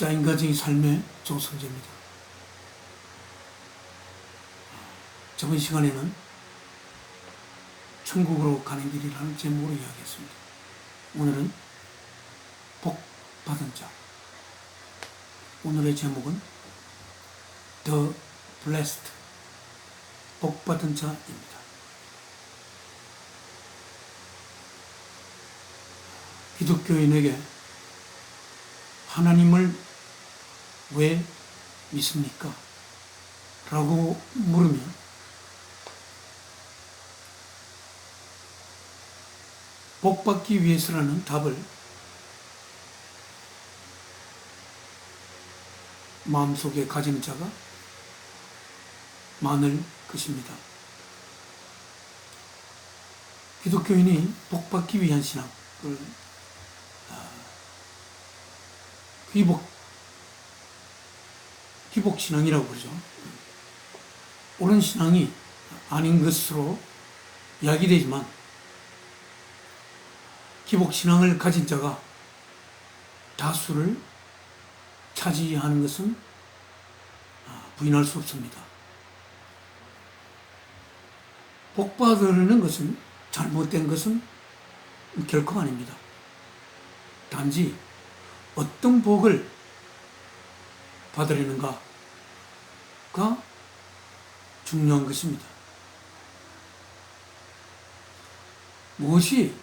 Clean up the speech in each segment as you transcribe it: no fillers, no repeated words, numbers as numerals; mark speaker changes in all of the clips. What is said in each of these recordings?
Speaker 1: 법자인 가정의 삶의 조성제입니다. 저번 시간에는 천국으로 가는 길이라는 제목으로 이야기했습니다. 오늘은 복 받은 자. 오늘의 제목은 The Blessed, 복 받은 자입니다. 기독교인에게 하나님을 왜 믿습니까? 라고 물으면 복 받기 위해서라는 답을 마음속에 가진 자가 많을 것입니다. 기독교인이 복 받기 위한 신앙을 기복신앙이라고 그러죠. 옳은 신앙이 아닌 것으로 이야기되지만 기복신앙을 가진 자가 다수를 차지하는 것은 부인할 수 없습니다. 복 받으려는 것은, 잘못된 것은 결코 아닙니다. 단지 어떤 복을 받으려는가가 중요한 것입니다. 무엇이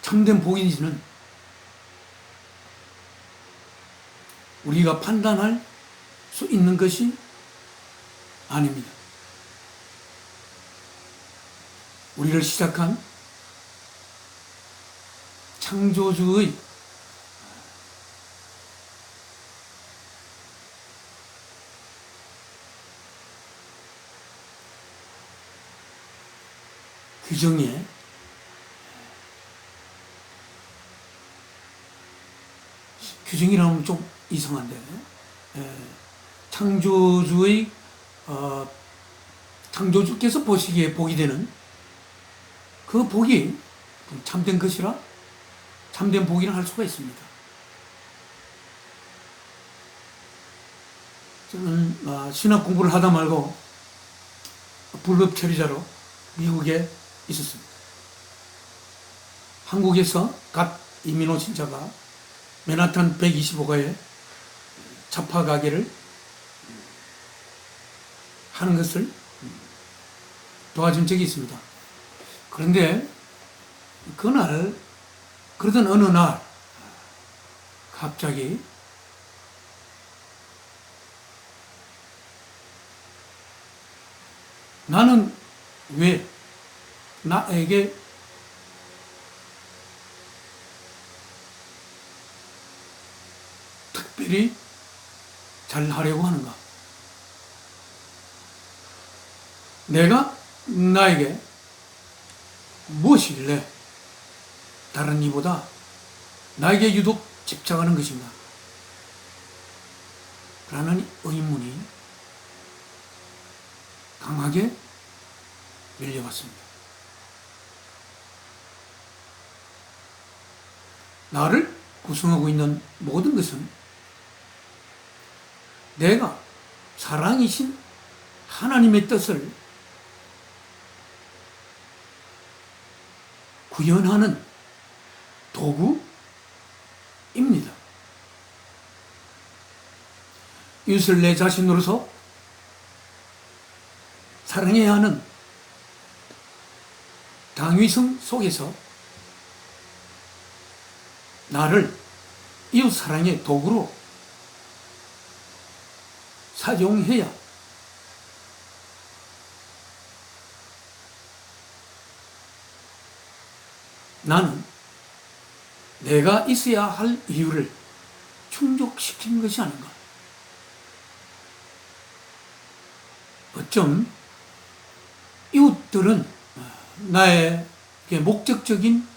Speaker 1: 참된 복인지는 우리가 판단할 수 있는 것이 아닙니다. 우리를 시작한 창조주의 규정에 규정이라면 좀 이상한데, 창조주의 창조주께서 보시기에 복이 되는 그 복이 참된 것이라 참된 복이라 할 수가 있습니다. 저는 신학 공부를 하다 말고 불법 처리자로 미국에 있었습니다. 한국에서 갓 이민 오신 자가 맨하탄 125가에 잡화 가게를 하는 것을 도와준 적이 있습니다. 그런데 그러던 어느 날 갑자기 나는 왜 나에게 특별히 잘하려고 하는가? 내가 나에게 무엇이길래 다른 이보다 나에게 유독 집착하는 것인가? 라는 의문이 강하게 밀려왔습니다. 나를 구성하고 있는 모든 것은 내가 사랑이신 하나님의 뜻을 구현하는 도구입니다. 이웃을 내 자신으로서 사랑해야 하는 당위성 속에서 나를 이웃 사랑의 도구로 사용해야 나는 내가 있어야 할 이유를 충족시키는 것이 아닌가. 어쩜 이웃들은 나의 목적적인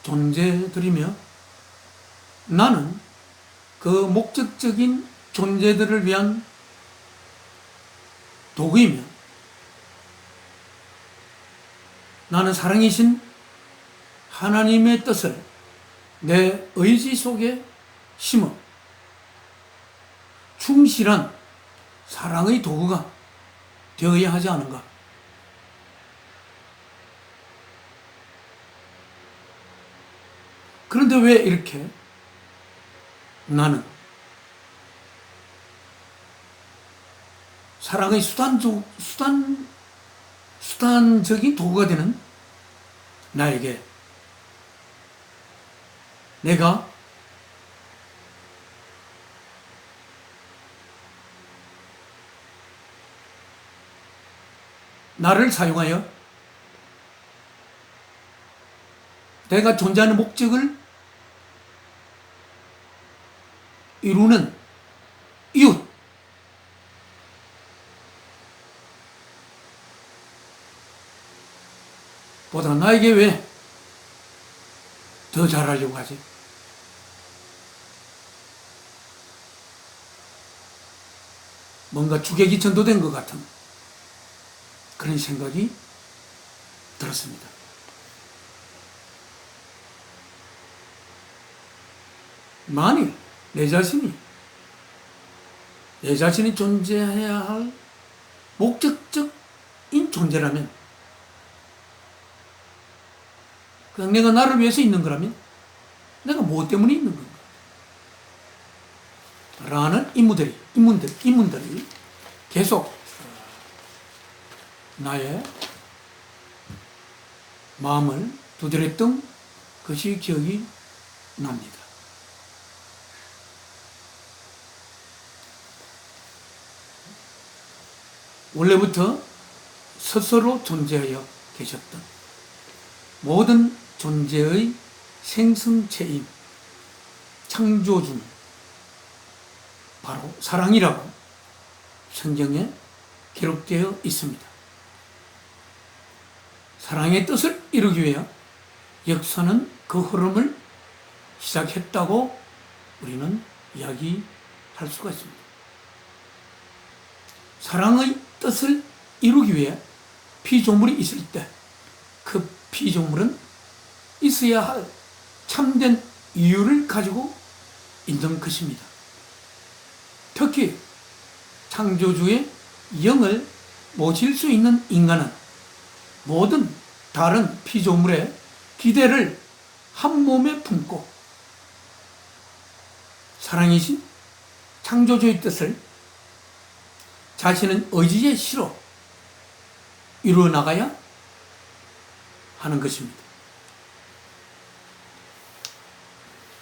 Speaker 1: 존재들이며 나는 그 목적적인 존재들을 위한 도구이며 나는 사랑이신 하나님의 뜻을 내 의지 속에 심어 충실한 사랑의 도구가 되어야 하지 않은가. 그런데 왜 이렇게 나는 사랑의 수단적인 도구가 되는 나에게 내가 나를 사용하여 내가 존재하는 목적을 이루는 이웃, 보다 나에게 왜 더 잘하려고 하지? 뭔가 주객이 전도된 것 같은 그런 생각이 들었습니다. 만일 내 자신이 존재해야 할 목적적인 존재라면, 그냥 내가 나를 위해서 있는 거라면 내가 무엇 때문에 있는 건가? 라는 인문들이 계속 나의 마음을 두드렸던 것이 기억이 납니다. 원래부터 스스로 존재하여 계셨던 모든 존재의 생성체인 창조주는 바로 사랑이라고 성경에 기록되어 있습니다. 사랑의 뜻을 이루기 위해 역사는 그 흐름을 시작했다고 우리는 이야기할 수가 있습니다. 사랑의 뜻을 이루기 위해 피조물이 있을 때 그 피조물은 있어야 할 참된 이유를 가지고 있는 것입니다. 특히 창조주의 영을 모실 수 있는 인간은 모든 다른 피조물의 기대를 한 몸에 품고 사랑이신 창조주의 뜻을 자신의 의지의 실로 이루어 나가야 하는 것입니다.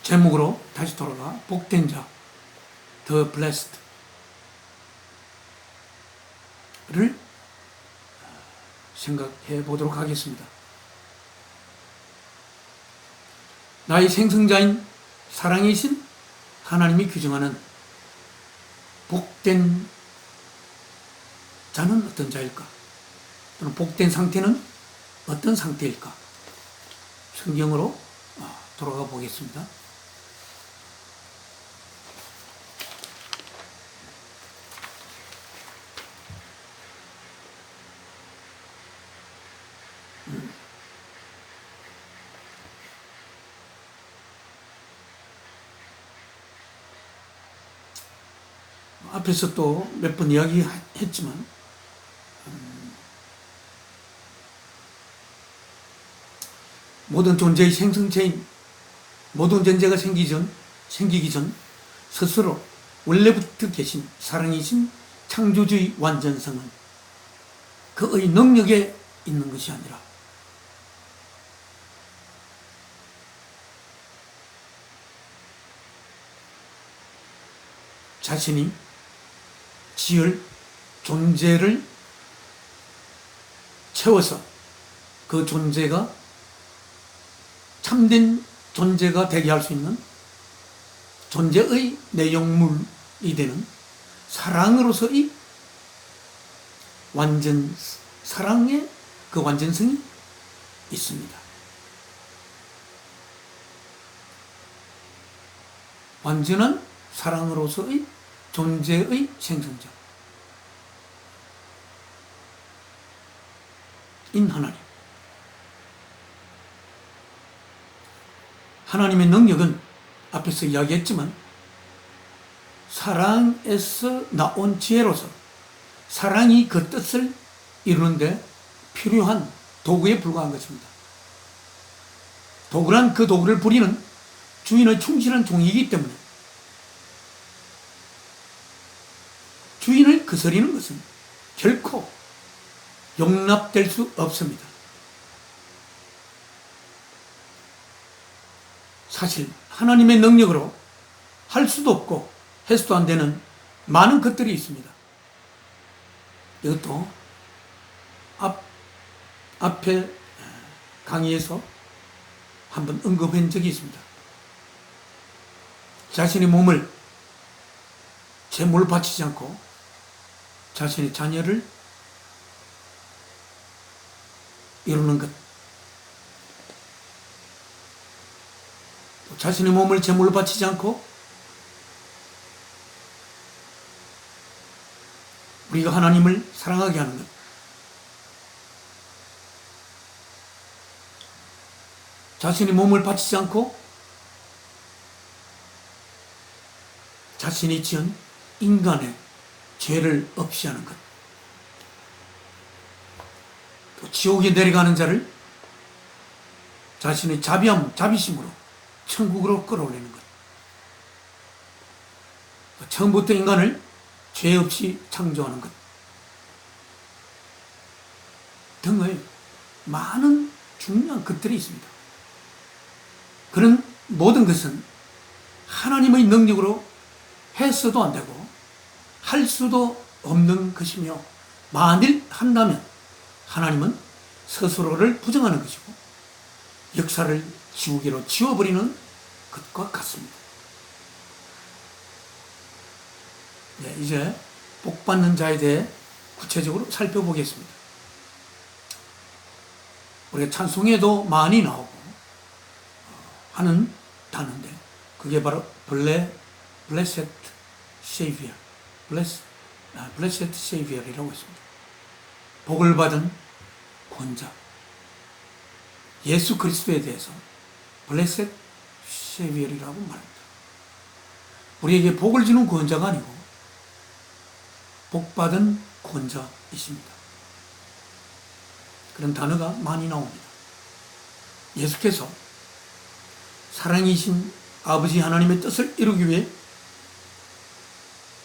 Speaker 1: 제목으로 다시 돌아가 복된 자, The Blessed를 생각해 보도록 하겠습니다. 나의 생성자인 사랑이신 하나님이 규정하는 복된 자는 어떤 자일까? 또는 복된 상태는 어떤 상태일까? 성경으로 돌아가 보겠습니다. 앞에서 또 몇 번 이야기했지만 모든 존재의 생성체인 모든 존재가 생기기 전 스스로 원래부터 계신 사랑이신 창조주의 완전성은 그의 능력에 있는 것이 아니라 자신이 지을 존재를 채워서 그 존재가 참된 존재가 되게 할 수 있는 존재의 내용물이 되는 사랑으로서의 사랑의 그 완전성이 있습니다. 완전한 사랑으로서의 존재의 생성자 인 하나님. 하나님의 능력은 앞에서 이야기했지만 사랑에서 나온 지혜로서 사랑이 그 뜻을 이루는데 필요한 도구에 불과한 것입니다. 도구란 그 도구를 부리는 주인의 충실한 종이기 때문에 주인을 거스리는 것은 결코 용납될 수 없습니다. 사실 하나님의 능력으로 할 수도 없고 해서도 안 되는 많은 것들이 있습니다. 이것도 앞에 강의에서 한번 언급한 적이 있습니다. 자신의 몸을 제물로 바치지 않고 자신의 자녀를 이루는 것, 자신의 몸을 제물로 바치지 않고 우리가 하나님을 사랑하게 하는 것, 자신의 몸을 바치지 않고 자신이 지은 인간의 죄를 없이 하는 것, 또 지옥에 내려가는 자를 자신의 자비심으로 천국으로 끌어올리는 것, 처음부터 인간을 죄 없이 창조하는 것 등의 많은 중요한 것들이 있습니다. 그런 모든 것은 하나님의 능력으로 했어도 안 되고 할 수도 없는 것이며, 만일 한다면 하나님은 스스로를 부정하는 것이고 역사를 지우개로 지워버리는 것과 같습니다. 네, 이제 복받는 자에 대해 구체적으로 살펴보겠습니다. 우리가 찬송에도 많이 나오고 하는 단어인데 그게 바로 Blessed Savior, Blessed Savior이라고 있습니다. 복을 받은 권자, 예수 그리스도에 대해서 Blessed Savior이라고 말합니다. 우리에게 복을 주는 권자가 아니고 복받은 권자이십니다. 그런 단어가 많이 나옵니다. 예수께서 사랑이신 아버지 하나님의 뜻을 이루기 위해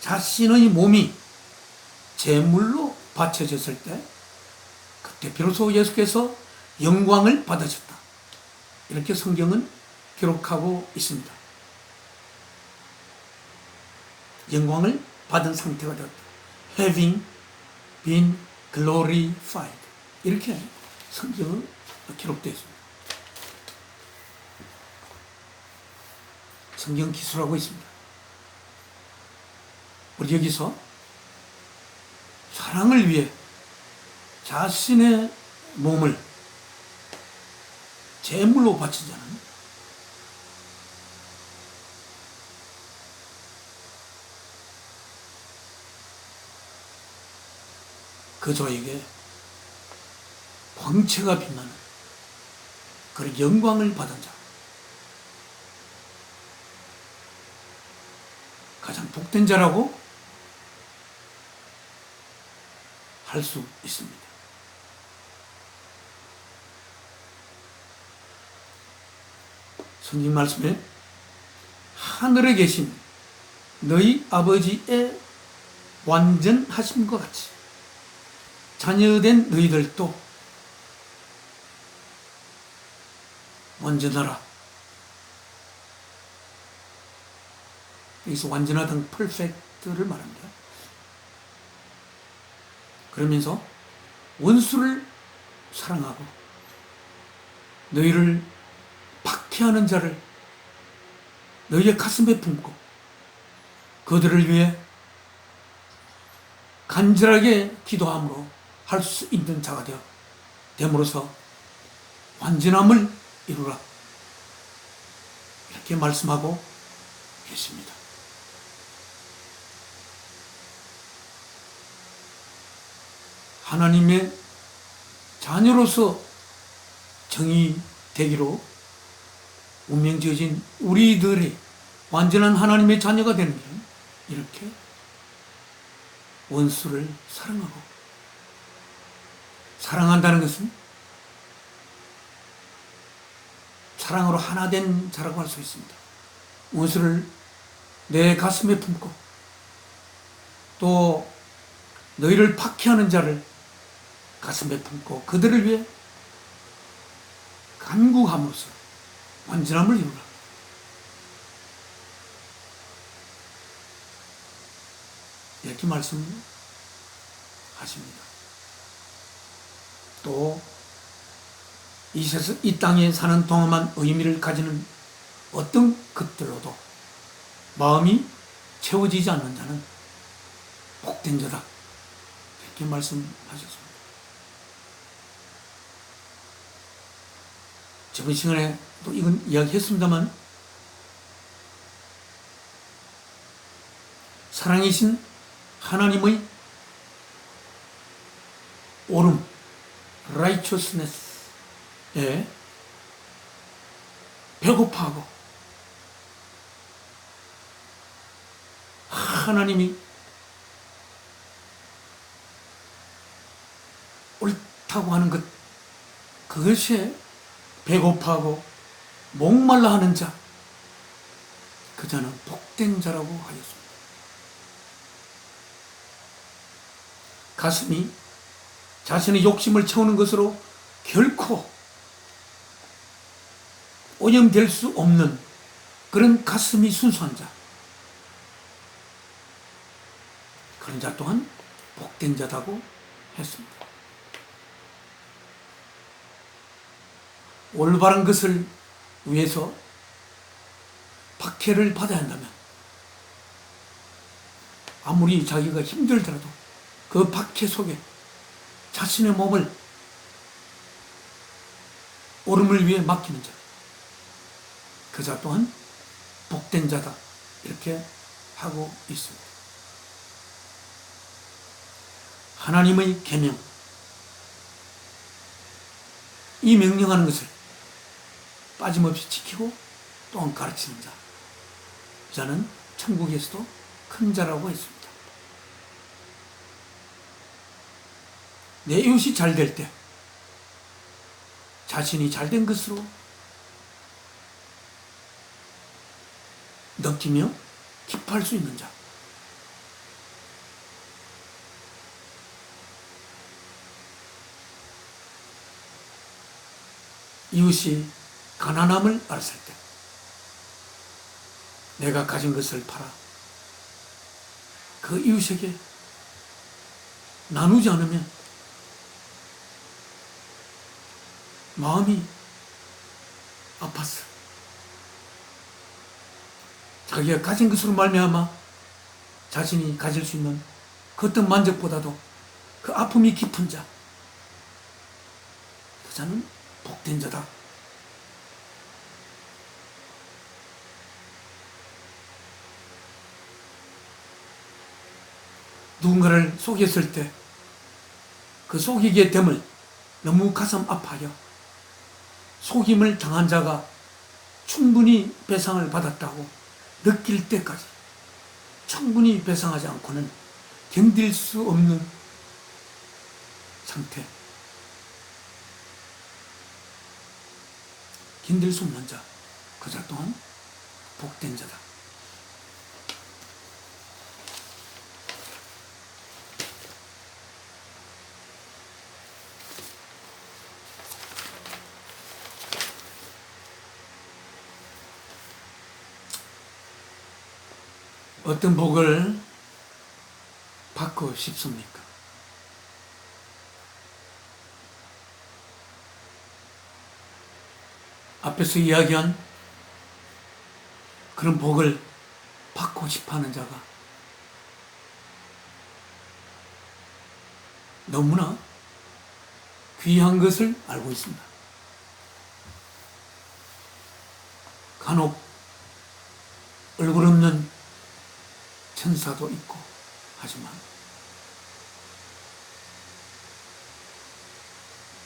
Speaker 1: 자신의 몸이 제물로 바쳐졌을 때 그때 비로소 예수께서 영광을 받으셨다. 이렇게 성경은 기록하고 있습니다. 영광을 받은 상태가 되었다. Having been glorified. 이렇게 성경은 기록되어 있습니다. 성경 기술하고 있습니다. 우리 여기서 사랑을 위해 자신의 몸을 제물로 바친 자는 그 저에게 광채가 빛나는 그런 영광을 받은 자, 가장 복된 자라고 할 수 있습니다. 성경 말씀에 하늘에 계신 너희 아버지의 완전하심과 같이 자녀된 너희들도 완전하라. 여기서 완전하다는 퍼펙트를 말합니다. 그러면서 원수를 사랑하고 너희를 박해하는 자를 너희의 가슴에 품고 그들을 위해 간절하게 기도함으로 할 수 있는 자가 됨으로써 완전함을 이루라. 이렇게 말씀하고 계십니다. 하나님의 자녀로서 정의되기로 운명지어진 우리들이 완전한 하나님의 자녀가 되는 길, 이렇게 원수를 사랑하고, 사랑한다는 것은 사랑으로 하나 된 자라고 할 수 있습니다. 원수를 내 가슴에 품고 또 너희를 박해하는 자를 가슴에 품고 그들을 위해 간구함으로써 완전함을 이루라. 이렇게 말씀하십니다. 또 이 땅에 사는 동안만 의미를 가지는 어떤 것들로도 마음이 채워지지 않는 자는 복된 자다. 이렇게 말씀하셨습니다. 저번 시간에 또 이건 이야기했습니다만, 사랑이신 하나님의 옳음, righteousness에 배고파하고 하나님이 옳다고 하는 것, 그것에 배고파하고 목말라 하는 자, 그 자는 복된 자라고 하였습니다. 가슴이 자신의 욕심을 채우는 것으로 결코 오염될 수 없는 그런 가슴이 순수한 자, 그런 자 또한 복된 자라고 했습니다. 올바른 것을 위해서 박해를 받아야 한다면 아무리 자기가 힘들더라도 그 박해 속에 자신의 몸을 옳음을 위해 맡기는 자, 그 자 또한 복된 자다. 이렇게 하고 있습니다. 하나님의 계명, 이 명령하는 것을 빠짐없이 지키고 또한 가르치는 자, 그 자는 천국에서도 큰 자라고 했습니다. 내 이웃이 잘 될 때 자신이 잘된 것으로 느끼며 기뻐할 수 있는 자, 이웃이 가난함을 알았을 때 내가 가진 것을 팔아 그 이웃에게 나누지 않으면 마음이 아팠어. 자기가 가진 것으로 말미암아 자신이 가질 수 있는 그 어떤 만족보다도 그 아픔이 깊은 자, 그 자는 복된 자다. 누군가를 속였을 때 그 속이게 됨을 너무 가슴 아파하여 속임을 당한 자가 충분히 배상을 받았다고 느낄 때까지 충분히 배상하지 않고는 견딜 수 없는 상태, 견딜 수 없는 자, 그 자 또한 복된 자다. 어떤 복을 받고 싶습니까? 앞에서 이야기한 그런 복을 받고 싶어하는 자가 너무나 귀한 것을 알고 있습니다. 간혹 얼굴 없는 천사도 있고 하지만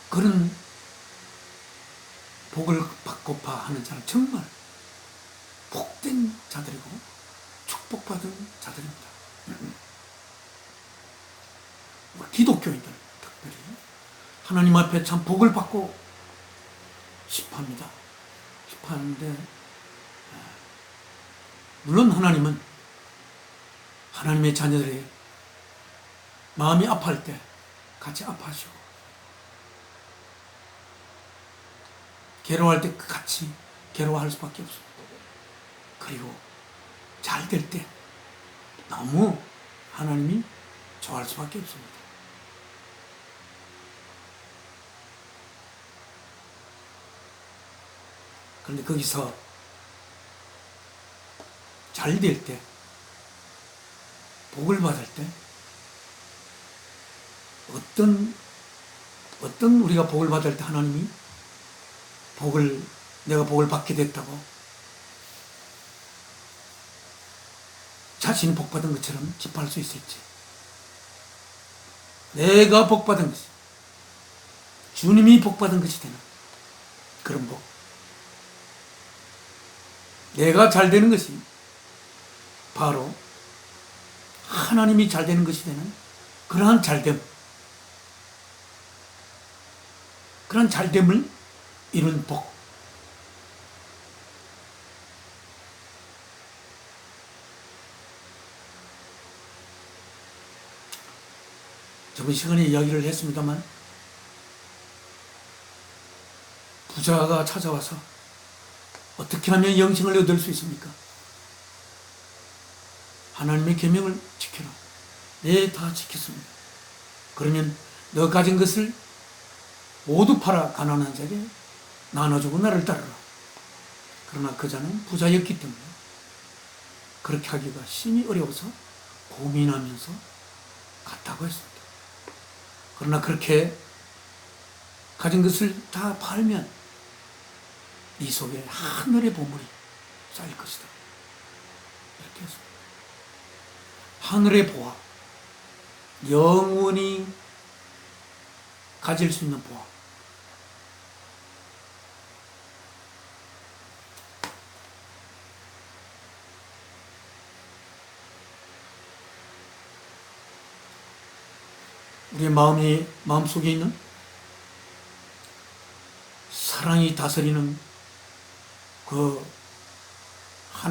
Speaker 1: 그런 복을 받고파 하는 자는 정말 복된 자들이고 축복받은 자들입니다. 우리 기독교인들 특별히 하나님 앞에 참 복을 받고 싶어합니다. 싶어하는데 물론 하나님은 하나님의 자녀들의 마음이 아파할 때 같이 아파하시고 괴로워할 때 같이 괴로워할 수밖에 없습니다. 그리고 잘 될 때 너무 하나님이 좋아할 수밖에 없습니다. 그런데 거기서 잘 될 때, 복을 받을 때, 어떤 우리가 복을 받을 때 하나님이 내가 복을 받게 됐다고 자신이 복받은 것처럼 기뻐할 수 있을지. 내가 복받은 것이 주님이 복받은 것이 되는 그런 복. 내가 잘 되는 것이 바로 하나님이 잘 되는 것이 되는 그러한 잘됨. 그러한 잘됨을 이룬 복. 저번 시간에 이야기를 했습니다만 부자가 찾아와서 어떻게 하면 영생을 얻을 수 있습니까? 하나님의 계명을 지켜라. 네, 다 지켰습니다. 그러면 너 가진 것을 모두 팔아 가난한 자에게 나눠주고 나를 따르라. 그러나 그자는 부자였기 때문에 그렇게 하기가 심히 어려워서 고민하면서 갔다고 했습니다. 그러나 그렇게 가진 것을 다 팔면 네 속에 하늘의 보물이 쌓일 것이다. 이렇게 했습니다. 하늘의 보화, 영원히 가질 수 있는 보화. 우리의 마음속에 있는 사랑이 다스리는 그